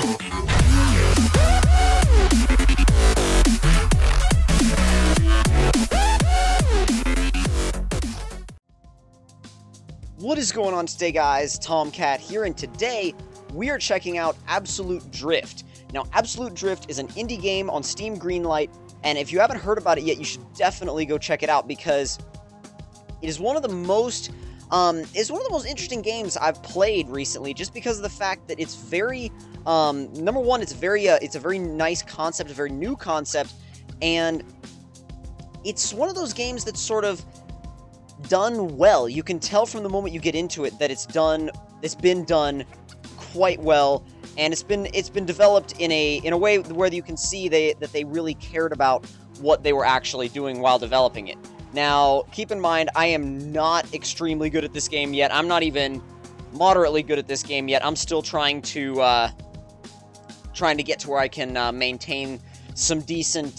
What is going on today, guys? Tomcat here, and today we are checking out Absolute Drift. Now, Absolute Drift is an indie game on Steam Greenlight, and if you haven't heard about it yet, you should definitely go check it out because it is one of the most interesting games I've played recently, just because of the fact that it's very number one, it's a very nice concept, a very new concept, and it's one of those games that's sort of done well. You can tell from the moment you get into it that it's been done quite well, and it's been developed in a way where you can see that they really cared about what they were actually doing while developing it. Now, keep in mind, I am not extremely good at this game yet. I'm not even moderately good at this game yet. I'm still trying to get to where I can maintain some decent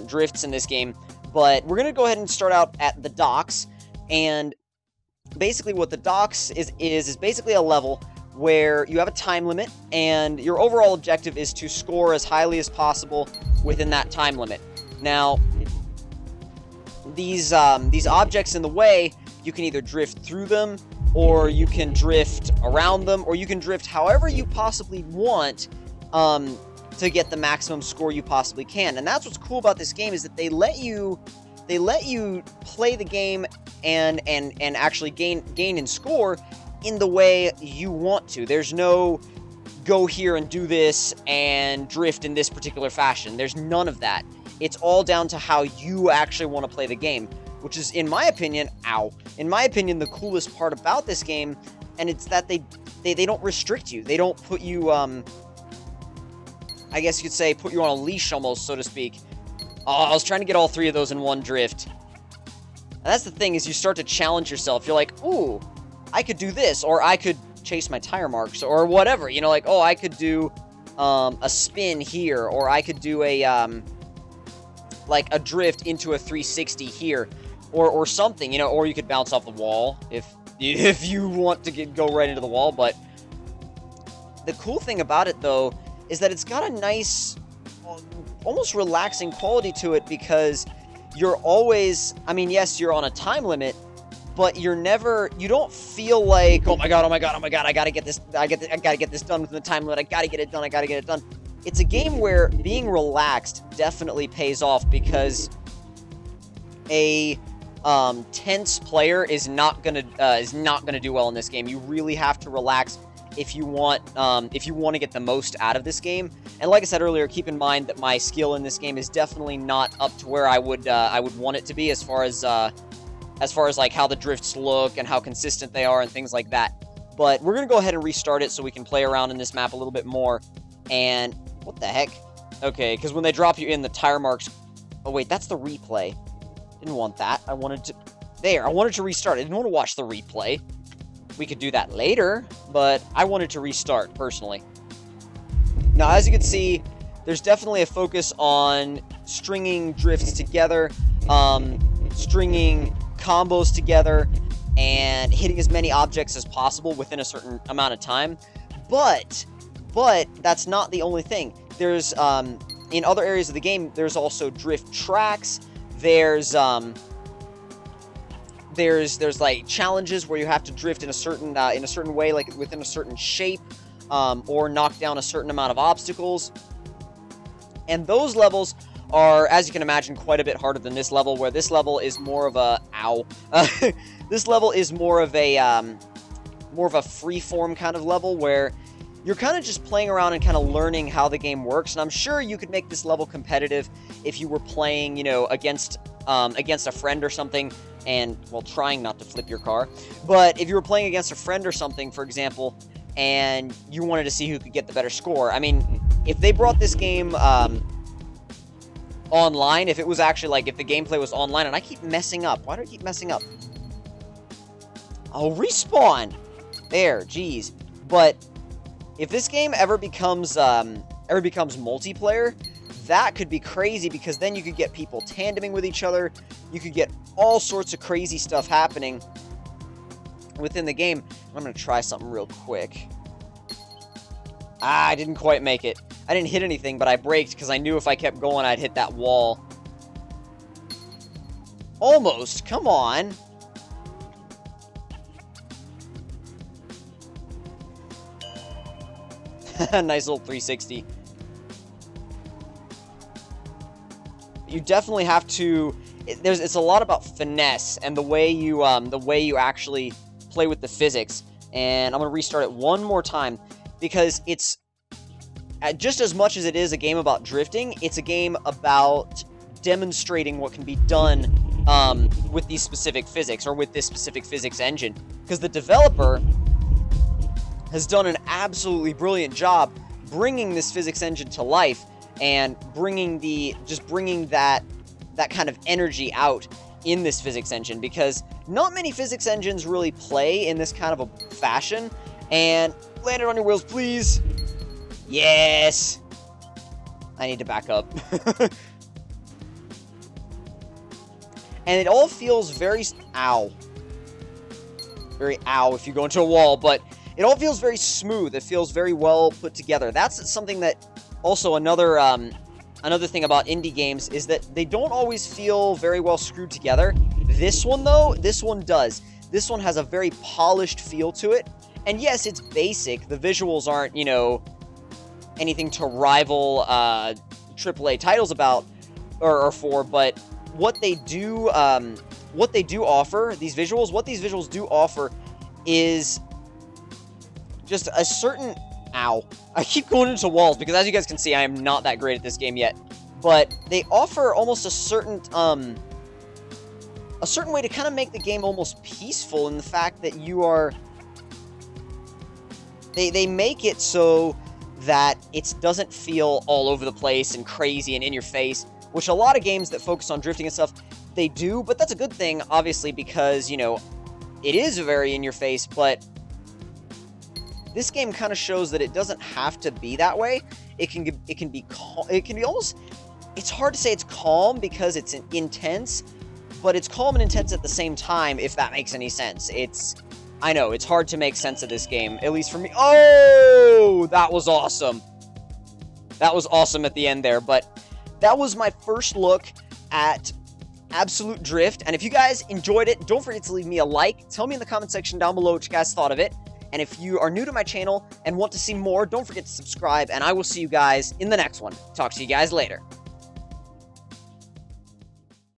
drifts in this game. But we're going to go ahead and start out at the docks, and basically what the docks is basically a level where you have a time limit, and your overall objective is to score as highly as possible within that time limit. Now, these objects in the way, you can either drift through them, or you can drift around them, or you can drift however you possibly want to get the maximum score you possibly can. And that's what's cool about this game, is that they let you play the game and actually gain in score in the way you want to. There's no go here and do this and drift in this particular fashion. There's none of that. It's all down to how you actually want to play the game, which is, in my opinion, the coolest part about this game. And it's that they don't restrict you. They don't put you I guess you could say, put you on a leash almost, so to speak. Oh, I was trying to get all three of those in one drift. And that's the thing, is you start to challenge yourself. You're like, ooh, I could do this, or I could chase my tire marks, or whatever. You know, like, oh, I could do a spin here, or I could do like a drift into a 360 here, or something, you know, or you could bounce off the wall if you want to go right into the wall. But the cool thing about it, though, is that it's got a nice, almost relaxing quality to it, because you're always, I mean, yes, you're on a time limit, but you don't feel like, oh my god, I gotta get this done within the time limit, I gotta get it done. It's a game where being relaxed definitely pays off, because a tense player is not gonna do well in this game. You really have to relax if you want to get the most out of this game. And like I said earlier, keep in mind that my skill in this game is definitely not up to where I would want it to be, as far as like how the drifts look and how consistent they are and things like that. But we're gonna go ahead and restart it so we can play around in this map a little bit more. And what the heck? Okay, because when they drop you in, the tire marks. Oh wait, that's the replay. Didn't want that. I wanted to restart. I didn't want to watch the replay. We could do that later, but I wanted to restart, personally. Now, as you can see, there's definitely a focus on stringing drifts together, stringing combos together, and hitting as many objects as possible within a certain amount of time. But that's not the only thing. There's, in other areas of the game, there's also drift tracks. There's like challenges where you have to drift in a certain way, like within a certain shape, or knock down a certain amount of obstacles. And those levels are, as you can imagine, quite a bit harder than this level, where this level is more of a this level is more of a free-form kind of level, where you're kind of just playing around and kind of learning how the game works. And I'm sure you could make this level competitive if you were playing, you know, against a friend or something, and, well, trying not to flip your car. But if you were playing against a friend or something, for example, and you wanted to see who could get the better score, I mean, if they brought this game online, if it was actually, like, if the gameplay was online, and I keep messing up. Why do I keep messing up? Oh, respawn! There, geez. But if this game ever becomes multiplayer, that could be crazy, because then you could get people tandeming with each other. You could get all sorts of crazy stuff happening within the game. I'm going to try something real quick. Ah, I didn't quite make it. I didn't hit anything, but I braked because I knew if I kept going, I'd hit that wall. Almost. Come on. Nice little 360. You definitely have to... It's a lot about finesse and the way you actually play with the physics. And I'm going to restart it one more time because it's... just as much as it is a game about drifting, it's a game about demonstrating what can be done with these specific physics, or with this specific physics engine. Because the developer has done an absolutely brilliant job bringing this physics engine to life, and bringing that kind of energy out in this physics engine, because not many physics engines really play in this kind of a fashion. And land it on your wheels, please. Yes! I need to back up. And it all feels very... Ow. Very ow if you go into a wall, but it all feels very smooth. It feels very well put together. That's something that... Also, another thing about indie games is that they don't always feel very well screwed together. This one, though, this one does. This one has a very polished feel to it. And yes, it's basic. The visuals aren't, you know... anything to rival AAA titles about or for, but what they do offer, what these visuals do offer is just a certain... Ow. I keep going into walls because, as you guys can see, I am not that great at this game yet. But they offer almost a certain way to kind of make the game almost peaceful, in the fact that you are... They make it so that it doesn't feel all over the place and crazy and in your face, which a lot of games that focus on drifting and stuff, they do, but that's a good thing, obviously, because, you know, it is very in your face, but this game kind of shows that it doesn't have to be that way. It can be calm, it can be almost, it's hard to say it's calm because it's intense, but it's calm and intense at the same time, if that makes any sense. I know, it's hard to make sense of this game, at least for me. Oh, that was awesome. That was awesome at the end there, but that was my first look at Absolute Drift. And if you guys enjoyed it, don't forget to leave me a like. Tell me in the comment section down below what you guys thought of it. And if you are new to my channel and want to see more, don't forget to subscribe, and I will see you guys in the next one. Talk to you guys later.